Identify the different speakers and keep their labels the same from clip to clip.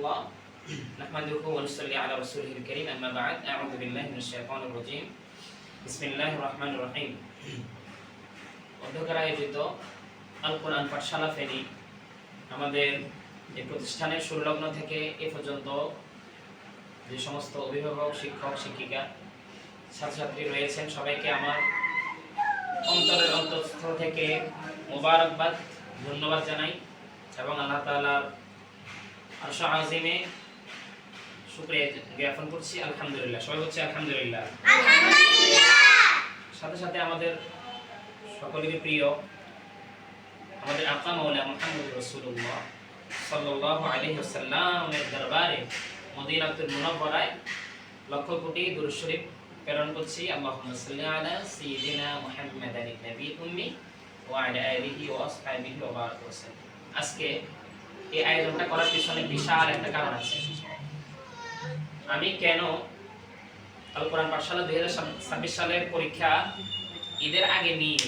Speaker 1: الله نحمده ونصلي على رسوله الكريم أما بعد أعوذ بالله من الشيطان الرجيم بسم الله الرحمن الرحيم অধ্যক্ষের আয়োজিত আল কোরআন পাঠশালা ফেনী আমাদের এই প্রতিষ্ঠানের শুরুলগ্ন থেকে এ পর্যন্ত যে সমস্ত অভিভাবক শিক্ষক শিক্ষিকা ছাত্রছাত্রী রয়েছেন সবাইকে আমার অন্তরের অন্তঃস্থল থেকে মোবারকবাদ ধন্যবাদ জানাই এবং আল্লাহ তাআলার আরশ আজিমে শুকরিয়া জ্ঞাপন করছি। আলহামদুলিল্লাহ, সবাই হচ্ছে আলহামদুলিল্লাহ। সাথে সাথে আমাদের সকলেরই প্রিয় আমাদের আকা মাওলানা মুহাম্মদ রাসূলুল্লাহ সাল্লাল্লাহু আলাইহি ওয়াসাল্লামের দরবারে মদিনাতুল মুনাওয়ারায় লক্ষ কোটি দুরূদ শরীফ প্রেরণ করছি। আল্লাহুম্মা সাল্লি আলা সাইয়্যিদিনা মুহাম্মাদিন নবিয়্যিল উম্মি ওয়া আলা আলিহি ওয়া আসহাবিহি ওয়া বারাক ওয়াসাল্লাম। আজকে এই আয়োজনটা করার পিছনে বিশাল একটা কারণ আছে। আমি কেন আল কোরআন পাঠশালা 2026 সালের পরীক্ষা ঈদের আগে নিই,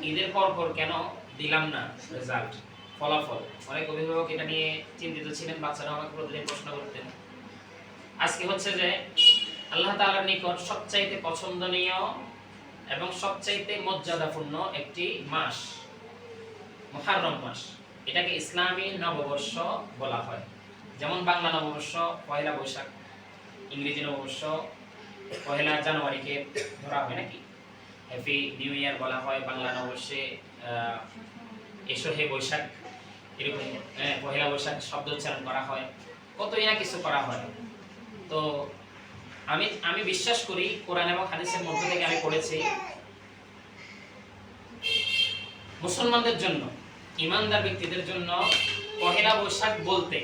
Speaker 1: ঈদের পর কেন দিলাম না রেজাল্ট ফলাফল, অনেক অভিভাবক এটা নিয়ে চিন্তিত ছিলেন, বাচ্চারা আমাকে প্রতিদিন প্রশ্ন করতেন। আজকে হচ্ছে যে আল্লাহ তাআলার নিকট সবচাইতে পছন্দনীয় এবং সবচাইতে মর্যাদাপূর্ণ একটি মাস মুহররম মাস। এটাকে ইসলামী নববর্ষ বলা হয়। যেমন বাংলা নববর্ষ পয়লা বৈশাখ, ইংরেজি নববর্ষ পয়লা জানুয়ারিকে ধরা হয় নাকি, হ্যাপি নিউ ইয়ার বলা হয়। বাংলা নববর্ষে এসো হে বৈশাখ, এরকম পয়লা বৈশাখ শব্দ উচ্চারণ করা হয়, কতই না কিছু করা হয়। তো আমি বিশ্বাস করি কোরআন এবং হাদিসের মধ্য থেকে আমি পড়েছি মুসলমানদের জন্য, ইমানদার ব্যক্তিদের জন্য পহেলা বৈশাখ বলতে,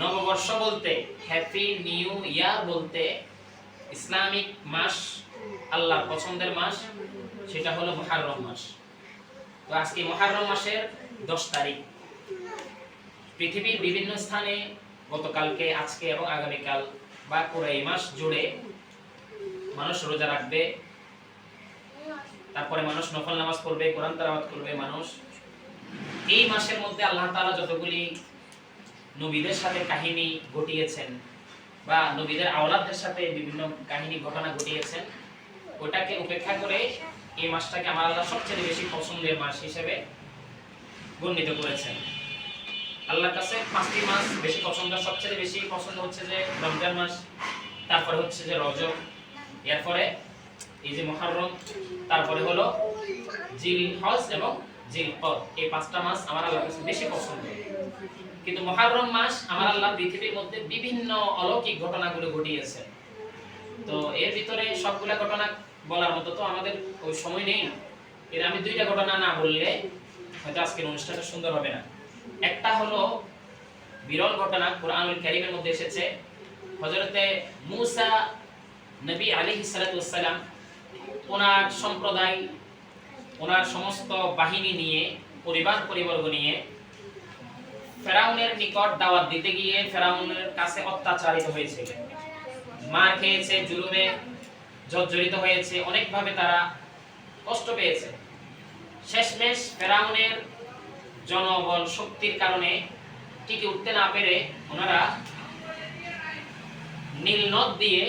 Speaker 1: নববর্ষ বলতে, হ্যাপি নিউ ইয়ার বলতে ইসলামিক মাস, আল্লাহর পছন্দের মাস, সেটা হলো মুহররম মাস। তো আজকে মুহররম মাসের 10 তারিখ। পৃথিবীর বিভিন্ন স্থানে গতকালকে, আজকে এবং আগামীকাল বা পুরো এই মাস জুড়ে মানুষ রোজা রাখবে, তারপরে মানুষ নফল নামাজ পড়বে, কোরআন তেলাওয়াত করবে। মানুষ এই মাসের মধ্যে আল্লাহ তাআলা যতগুলি নবীদের সাথে কাহিনী ঘটিয়েছেন বা নবীদের আওলাদদের সাথে বিভিন্ন কাহিনী ঘটনা ঘটিয়েছেন, ওটাকে উপেক্ষা করে এই মাসটাকে আমার আল্লাহ সবচেয়ে বেশি পছন্দের মাস হিসেবে বর্ণিত করেছেন। আল্লাহর কাছে 5টি মাস বেশি পছন্দ। সবচেয়ে বেশি পছন্দ হচ্ছে যে রমজান মাস, তারপরে হচ্ছে যে রজব, এরপরে এই যে মুহররম, তারপরে হলো জিলহজ এবং জিলকদ। এই 5টা মাস আমার আল্লাহর কাছে বেশি পছন্দ। কিন্তু মুহররম মাস আমার আল্লাহ পৃথিবীর মধ্যে বিভিন্ন অলৌকিক ঘটনাগুলো ঘটিয়েছেন। তো এর ভিতরে সবগুলা ঘটনা বলার মতো তো আমাদের ওই সময় নেই। এর আমি 2টা ঘটনা না বললে হয়তো আজকের অনুষ্ঠানটা সুন্দর হবে না। একটা হলো বিরল ঘটনা, কুরআনুল কারীমের মধ্যে এসেছে। হযরতে মূসা নবী আলাইহিস সালাতু ওয়াস সালাম ওনার সম্প্রদায়, ওনার সমস্ত বাহিনী নিয়ে, পরিবর্গ নিয়ে ফেরাউনের নিকট দাওয়াত দিতে গিয়ে ফেরাউনের কাছে অত্যাচারিত হয়েছে, মার খেয়েছে, জুলুমে জর্জরিত হয়েছে, অনেকভাবে তারা কষ্ট পেয়েছে। শেষমেশ ফেরাউনের জনবল শক্তির কারণে টিকে উঠতে না পেরে ওনারা নীল নদ দিয়ে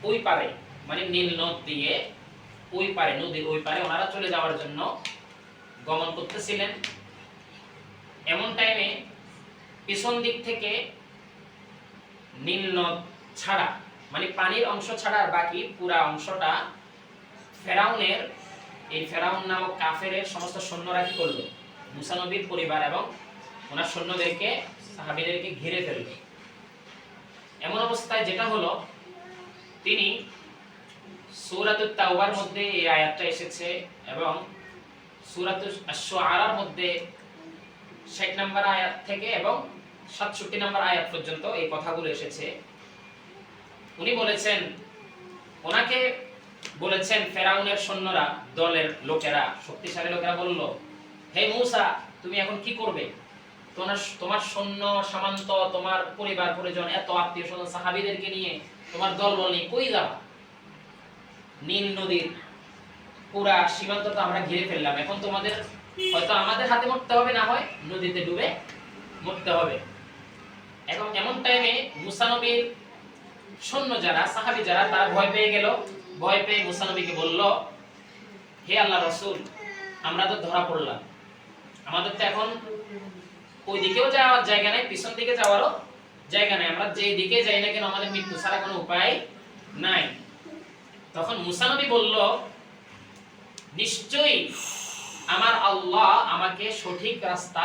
Speaker 1: ওই পারে, মানে নীল নদ দিয়ে ওই পারে, নদীর ওই পারে ওনারা চলে যাওয়ার জন্য গমন করতেছিলেন। এমন টাইমে পিছন দিক থেকে নীল নদ ছাড়া, মানে পানির অংশ ছাড়া আর বাকি পুরা অংশটা ফেরাউনের, এই ফেরাউন নামক কাফেরের সমস্ত সৈন্যরা কি করলো, মূসা নবীর পরিবার এবং ওনার সৈন্যদেরকে, সাহাবীদেরকে ঘিরে ফেলল। এমন অবস্থায় যেটা হলো, তিনি সূরাতুত তাওবার মধ্যে এই আয়াতটা এসেছে এবং সূরাতুল আশ-শুআরার মধ্যে 60 নম্বর আয়াত থেকে এবং 67 নম্বর আয়াত পর্যন্ত এই কথাগুলো এসেছে। উনি বলেছেন, ওনাকে বলেছেন ফেরাউনের সৈন্যরা, দলের লোকেরা, শক্তিশালী লোকেরা বলল, হে মূসা, তুমি এখন কি করবে? তোমার সৈন্য সামন্ত, তোমার পরিবার পরিজন, এত আত্মীয় স্বজন সাহাবীদেরকে নিয়ে তোমার দলবল নিয়ে কই যাবা? নীল নদীর পুরা সীমান্ত তো আমরা ঘিরে ফেললাম, এখন তোমাদের হয়তো আমাদের হাতে মরতে হবে, না হয় নদীতে ডুবে মরতে হবে। এবং এমন টাইমে মুসা নবীর সৈন্য যারা সাহাবী যারা তারা ভয় পেয়ে গেল। ভয় পেয়ে মুসা নবীকে বলল, হে আল্লাহ রাসূল, আমরা তো ধরা পড়লাম, আমাদের তো এখন ওই দিকেও যাওয়ার জায়গা নাই, পিছন দিকে যাওয়ারও জায়গা নাই, আমরা যেই দিকে যাই না কেন আমাদের মৃত্যু ছাড়া কোনো উপায় নাই। তখন মুসা নবী বলল, নিশ্চয়ই আমার আল্লাহ আমাকে সঠিক রাস্তা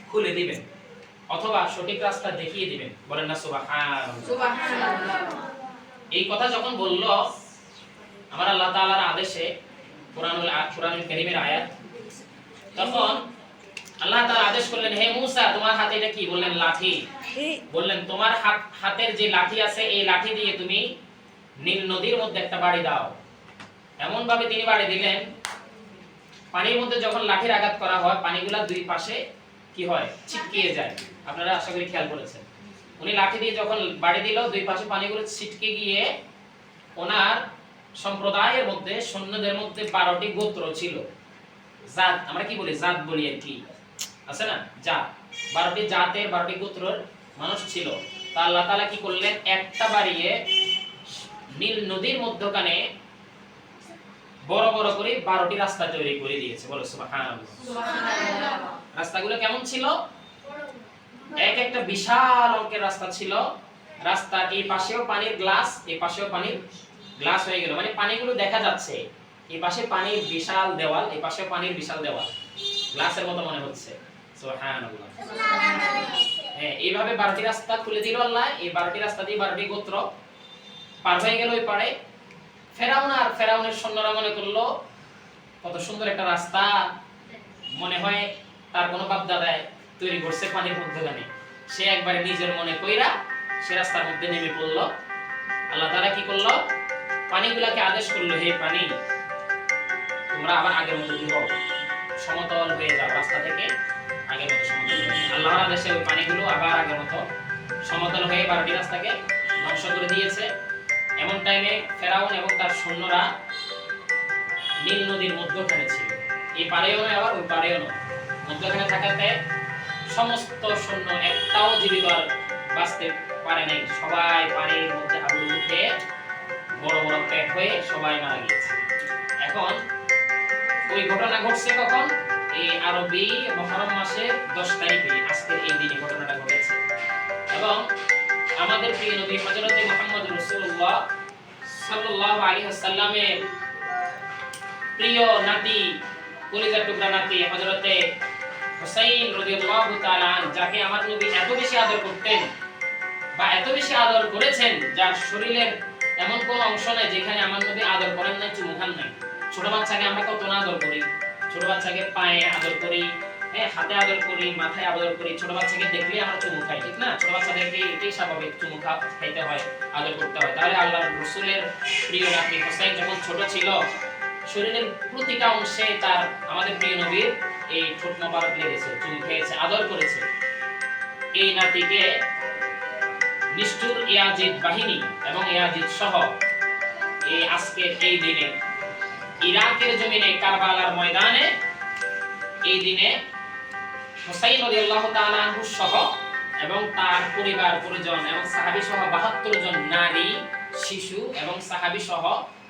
Speaker 1: খুলে দিবেন অথবা সঠিক রাস্তা দেখিয়ে দিবেন। বলেন না সুবহানাল্লাহ। এই কথা যখন বলল, আমার আল্লাহ তাআলার আদেশে, কোরআনুল কারীমের আয়াত, তখন আল্লাহ তাআলা আদেশ করলেন, হে মূসা, তোমার হাতে এটা কি? বললেন লাঠি। বললেন, তোমার হাতের যে লাঠি আছে এই লাঠি দিয়ে তুমি নীল নদীর মধ্যে একটা বাড়ি দাও। এমন ভাবে তিনি বাড়ি দিলেন, পানির মধ্যে যখন লাঠির আঘাত করা হয় পানিগুলা দুই পাশে কি হয়? ছিটকে যায়। আপনারা আশা করি খেয়াল করেছেন। উনি লাঠি দিয়ে যখন বাড়ি দিল, দুই পাশে পানিগুলো ছিটকে গিয়ে ওনার সম্প্রদায়ের মধ্যে, সৈন্যদের মধ্যে 12টি গোত্র ছিল। জাত, আমরা কি বলি? জাত বলি আর কি, আছে না? জাত, 12টি জাতের 12টি গোত্রের মানুষ ছিল। তা আল্লাহ তাআলা কি করলেন? একটা বাড়িয়ে নীল নদীর মধ্যখানে বড় বড় করে 12টি রাস্তা তৈরি করে দিয়েছে। বলো সুবহানাল্লাহ। রাস্তাগুলো কেমন ছিল? এক একটা বিশাল অঙ্কের রাস্তা ছিল। রাস্তার এই পাশেও পানির গ্লাস, এই পাশেও পানির গ্লাস হয়ে গেল, মানে পানিগুলো দেখা যাচ্ছে। এই পাশে পানির বিশাল দেওয়াল, এই পাশেও পানির বিশাল দেওয়াল, গ্লাসের মতো মনে হচ্ছে। সুবহানাল্লাহ। হ্যাঁ, এইভাবে 12টি রাস্তা খুলে দিল আল্লাহ। এই 12টি রাস্তা দিয়ে 12টি গোত্র পার হয়ে গেল ওই পারে। ফেরাউন আর ফেরাউনের সৈন্যরা মনে করলো কত সুন্দর একটা রাস্তা, মনে হয় তার কোনো বাপ দাদায় তৈরি করছে পানির মধ্যখানে। সে একবারে নিজের মনে কইরা সে রাস্তার মধ্যে নেমে পড়লো। আল্লাহ তাআলা কি করলো? পানিগুলাকে আদেশ করলো, হে পানি, তোমরা আবার আগের মতো কি হও? সমতল হয়ে যাও, রাস্তা থেকে আগের মতো সমতল হয়ে যাও। আল্লাহর আদেশে ওই পানিগুলো আবার আগের মতো সমতল হয়ে 12টি রাস্তাকে ধ্বংস করে দিয়েছে। এমন টাইমে ফেরাউন এবং তার সৈন্যরা নীল নদীর মধ্যখানে ছিল। এই পারেও নয় আবার ওই পারেও নয়, মধ্যখানে থাকাতে সমস্ত সৈন্য একটাও জীবিত আর বাঁচতে পারে নাই। সবাই পানির মধ্যে হাবুডুবু খেয়ে বড় বড় পেট হয়ে সবাই মারা গিয়েছে। এখন ওই ঘটনা ঘটছে কখন? এই আরবি মুহররম মাসের 10 তারিখে, আজকের এই দিনে ঘটনাটা ঘটেছে। এবং আমাদের প্রিয় নবী হযরত মুহাম্মদ রাসূলুল্লাহ সাল্লাল্লাহু আলাইহি ওয়াসাল্লামের প্রিয় নাতি, কলিজার টুকরা নাতি হযরত হুসাইন রাদিয়াল্লাহু তাআলা, যাকে আমার নবী এত বেশি আদর করতেন বা এত বেশি আদর করেছেন, যার শরীরের এমন কোনো অংশ নাই যেখানে আমার নবী আদর করেন নাই, চুমু খান নাই। ছোট বাচ্চাকে আমরা কত না আদর করি, ছোট বাচ্চাকে পায়ে আদর করি, হাতে আদর করি, মাথায় আদর করি। ছোট বাচ্চাকে দেখলে আমরা চুমু খাই, ঠিক না? ছোট বাচ্চাদেরকে এটাই স্বাভাবিক, চুমু খাইতে হয়, আদর করতে হয়। তাহলে আল্লাহর রাসূলের প্রিয় নাতি হুসাইন যখন ছোট ছিল, শরীরের প্রতিটা অংশে তার, আমাদের প্রিয় নবীর এই ঠোঁট মোবারক লেগেছে, চুমু খেয়েছে, আদর করেছে। এই নাতিকে নিষ্ঠুর ইয়াজিদ বাহিনী এবং ইয়াজিদ সহ এই আজকের এই দিনে ইরাকের জমিনে কারবালার ময়দানে এই দিনে হুসাইন রাদিয়াল্লাহু তাআলা আনহু সহ এবং তার পরিবার পরিজন এবং সাহাবী সহ 72 জন নারী, শিশু এবং সাহাবী সহ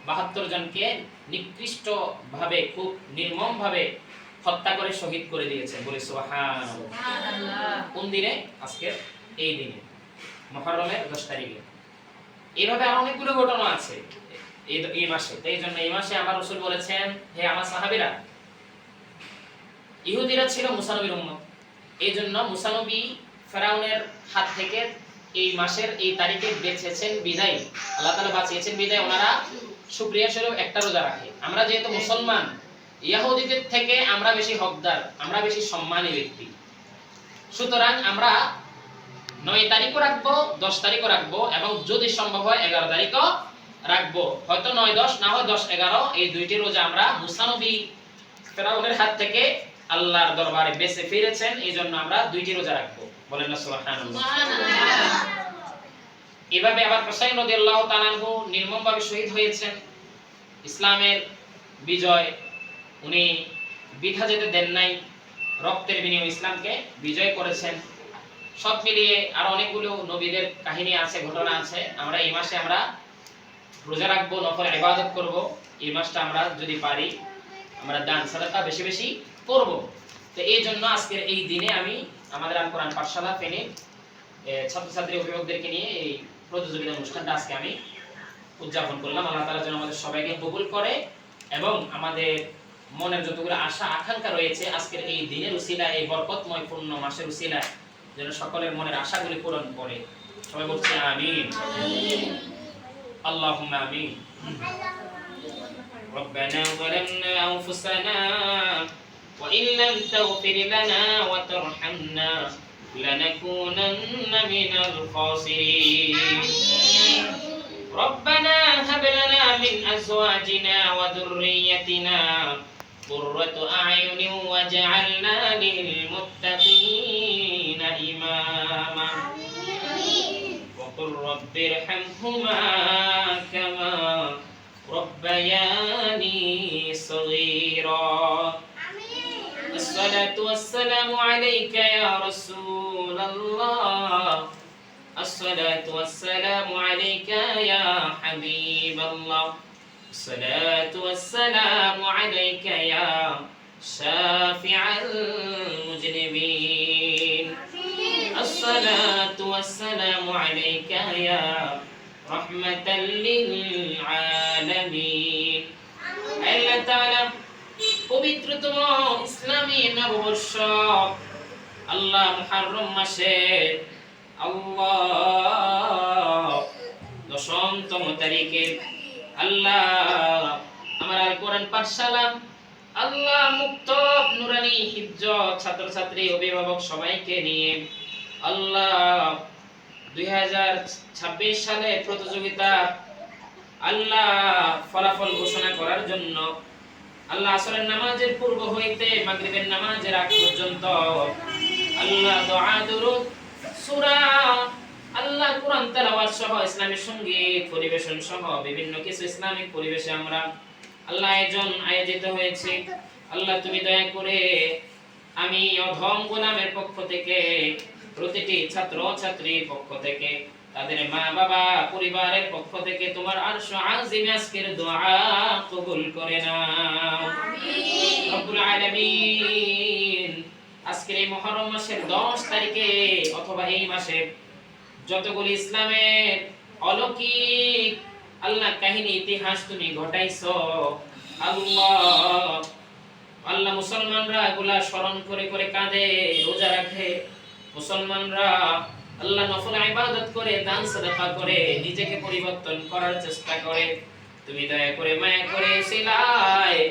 Speaker 1: 72 জনকে নিকৃষ্ট ভাবে, খুব নির্মম ভাবে হত্যা করে শহীদ করে দিয়েছে। বলি সুবহানাল্লাহ। কোন দিনে? আজকের এই দিনে, মুহররমের 10 তারিখে। এইভাবে আর অনেকগুলো ঘটনা আছে এই মাসে। এই জন্য এই মাসে আমার রাসূল বলেছেন, হে আমার সাহাবীরা, ইহুদিরা ছিল মুসা নবীর উম্মত, এই জন্য মুসা নবী ফেরাউনের হাত থেকে এই মাসের এই তারিখে বেঁচেছেন বিদায়, আল্লাহ তাআলা বাঁচিয়েছেন বিদায় ওনারা শুকরিয়া স্বরূপ একটা রোজা রাখে। আমরা যেহেতু মুসলমান, ইহুদিদের থেকে আমরা বেশি হকদার, আমরা বেশি সম্মানী ব্যক্তি, সুতরাং আমরা 9 তারিখও রাখবো, 10 তারিখও রাখবো এবং যদি সম্ভব হয় 11 তারিখও রাখবো। হয়তো 9, 10 না হয় 10, 11 এই দুইটি রোজা আমরা মুসা নবী ফেরাউনের হাত থেকে আল্লাহর দরবারে বেঁচে ফিরেছেন, এই জন্য আমরা দুইটি রোজা রাখবো। বলেন না সুবহানাল্লাহ। এভাবে আবার হুসাইন রাদিয়াল্লাহু তাআলা আনহু নির্মমভাবে শহীদ হয়েছেন। ইসলামের বিজয় উনি বৃথা যেতে দেন নাই, রক্তের বিনিময়ে ইসলামকে বিজয় করেছেন। সব মিলিয়ে আরো অনেকগুলো নবীদের কাহিনী আছে, ঘটনা আছে। আমরা এই মাসে আমরা রোজা রাখবো, নফল ইবাদত করব। এই মাসটা আমরা যদি পারি আমরা দান সাদাকা বেশি বেশি করব। তো এই জন্য আজকের এই দিনে আমি আমাদের আল কোরআন পাঠশালা ফেনী ছাত্রছাত্রী অভিভাবকদেরকে নিয়ে এই প্রতিযোগিতা অনুষ্ঠানটা আজকে আমি উদযাপন করলাম। আল্লাহ তাআলা যেন আমাদের সবাইকে কবুল করে এবং আমাদের মনের যতগুলো আশা আকাঙ্ক্ষা রয়েছে আজকের এই দিনের উসিলায়, এই বরকতময় পূর্ণ মাসের উসিলায় যেন সকলের মনের আশাগুলি পূরণ করে। সবাই বলছি আমিন। আল্লাহুম্মা আমিন। ربنا ظلمنا أنفسنا وإن لم تغفر لنا وترحمنا لنكونن من الخاسرين ربنا هب لنا من أزواجنا وذريتنا قرة أعين واجعلنا للمتقين إماما وقل رب ارحمهما كما ربياني صغيرا الصلاة والسلام عليك يا رسول الله الصلاة والسلام عليك يا حبيب الله الصلاة والسلام عليك يا شافع المذنبين الصلاة والسلام عليك يا رحمة للعالمين আল্লাহ তাআলা পবিত্রতম ইসলামী নববর্ষ আল্লাহ মুহররম মাসে আল্লাহ 10তম তারিখে আল্লাহ আমার আল কোরআন পাঠশালা আল্লাহ মুক্ত নুরানি হিফজ ছাত্রছাত্রী অভিভাবক সবাইকে নিয়ে আল্লাহ 2026 সালে প্রতিযোগিতা আল্লাহ ফলাফল ঘোষণা করার জন্য আল্লাহ আসরের নামাজের পূর্ব হইতে মাগরিবের নামাজের আগ পর্যন্ত আল্লাহ দোয়া দুরূদ সূরা আল্লাহ কোরআন তেলাওয়াত সহ ইসলামিক সঙ্গীত পরিবেশন সহ বিভিন্ন কিছু ইসলামিক পরিবেশে আমরা আল্লাহ আয়োজিত হয়েছে। আল্লাহ তুমি দয়া করে আমি অধম গোলামের পক্ষ থেকে প্রতিটি ছাত্র ছাত্রীর পক্ষ থেকে তাদের মা বাবা পরিবারের পক্ষ থেকে তোমার আরশ আজিমে আজকের দোয়া কবুল করে নাও আমিন রব্বুল আলামিন। আজকের এই মুহররম মাসের 10 তারিখে অথবা এই মাসে যতগুলো ইসলামের অলৌকিক আল্লাহ কাহিনী ইতিহাস তুমি ঘটাইছো আল্লাহ আল্লাহ মুসলমানরা এগুলা স্মরণ করে করে কাঁদে, রোজা রাখে, মুসলমানরা আল্লাহ নফল ইবাদত করে, দান সাদাকা করে, নিজেকে পরিবর্তন করার চেষ্টা করে। তুমি দয়া করে মায়া করে সিলায়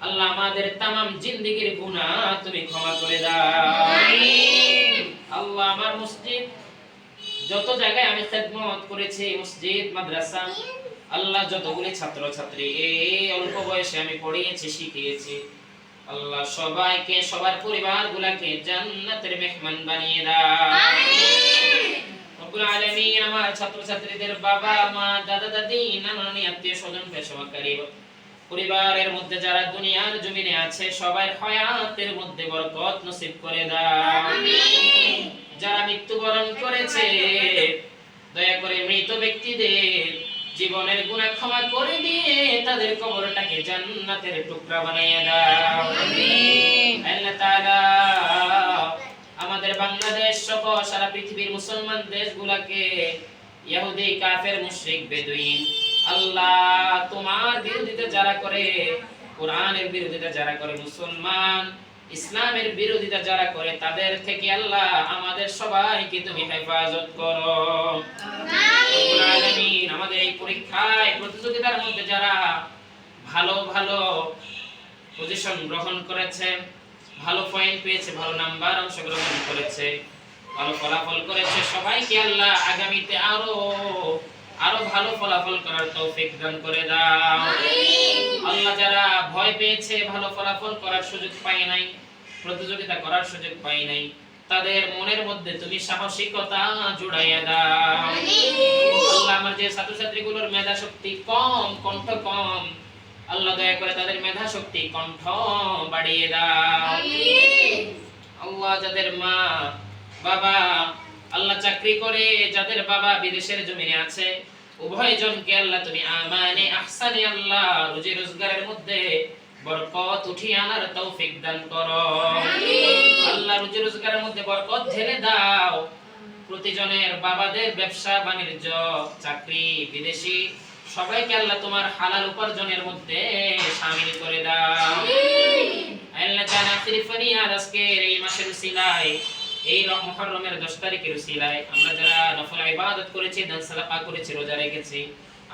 Speaker 1: আল্লাহ আমাদের तमाम জিন্দেগীর গুনাহ তুমি ক্ষমা করে দাও আমিন। আল্লাহ আমার মসজিদ যত জায়গায় আমি খিদমত করেছি, মসজিদ মাদ্রাসা আল্লাহ যতগুলি ছাত্র ছাত্রী এই অল্প বয়সে আমি পড়িয়েছি শিখিয়েছি আল্লাহ সবাইকে সবার পরিবারগুলোকে জান্নাতের মেহমান বানিয়ে দাও আমিন রব্বুল আলামিন। আমার ছাত্র ছাত্রীদের বাবা মা দাদা দাদি নানা নানি আত্মীয় স্বজন পেশাকারী পরিবারের মধ্যে যারা দুনিয়ার জমিনে আছে সবার হায়াতের মধ্যে বরকত নসিব করে দাও আমিন। যারা মৃত্যুবরণ করেছে দয়া করে মৃত ব্যক্তিদের জীবনের গুনাহ ক্ষমা করে দিয়ে তাদের কবরটাকে জান্নাতের টুকরা বানিয়ে দাও আমিন। আল্লাহ তাআলা আমাদের বাংলাদেশ সহ সারা পৃথিবীর মুসলমান দেশগুলোকে ইহুদি কাফের মুশরিক বেদুইন আল্লাহ তোমার বিরোধিতা যারা করে, কোরআনের বিরোধিতা যারা করে, মুসলমান ইসলামের বিরোধিতা যারা করে তাদের থেকে আল্লাহ আমাদের সবাইকে তুমি হেফাজত করো আমিন। আমাদের এই পরীক্ষায় প্রতিযোগিতার মধ্যে যারা ভালো ভালো পজিশন গ্রহণ করেছে, ভালো পয়েন্ট পেয়েছে, ভালো নাম্বার অংশগ্রহণ করেছে, ভালো ফলাফল করেছে সবাইকে আল্লাহ আগামীতে আরো ভালো ফলাফল করার তৌফিক দান করে দাও আমিন। আল্লাহ যারা ভয় পেয়েছে, ভালো ফলাফল করার সুযোগ পায় নাই, প্রতিযোগিতা করার সুযোগ পায় নাই, তাদের মনের মধ্যে তুমি সাহসিকতা জুড়াইয়া দাও আমিন। আল্লাহ আমার যে ছাত্রছাত্রীগুলোর মেধা শক্তি কম, কণ্ঠ কম, আল্লাহ দয়া করে তাদের মেধা শক্তি কণ্ঠ বাড়িয়ে দাও আমিন। আল্লাহ যাদের মা বাবা আল্লাহ চাকরি করে যাদের বাবা বিদেশের জমিনে আছে উভয় জনকে আল্লাহ তুমি আমানে আহসানে আল্লাহ রুজি রোজগারের মধ্যে বরকত উঠিয়ে আনার তৌফিক দান করো আল্লাহ রুজি রোজগারের মধ্যে বরকত ঢেলে দাও প্রতিজনের বাবাদের ব্যবসা বাণিজ্য চাকরি বিদেশি সবাইকে আল্লাহ তোমার হালাল উপার্জনের মধ্যে শামিল করে দাও আল্লাহ তাআলা আখিরি ফরিয়াদ আজকের এই মাসের উসিলায় এই মুহররমের 10 তারিখের উসিলায় আমরা যারা নফল ইবাদত করেছি দান সাদাকা করেছি রোজা রেখেছি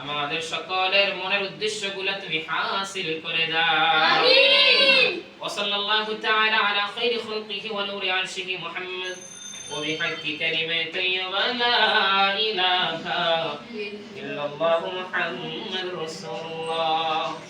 Speaker 1: আমাদের সকলের মনের উদ্দেশ্যগুলো তুমি হাসিল করে দাও আমিন ওয়া সাল্লাল্লাহু তাআলা আলা খাইরি খালকিহি ওয়া নূরি আরশিহি মুহাম্মদ ওয়া বিহাক্কি কালিমাতি লা ইলাহা ইল্লাল্লাহু মুহাম্মাদুর রাসূলুল্লাহ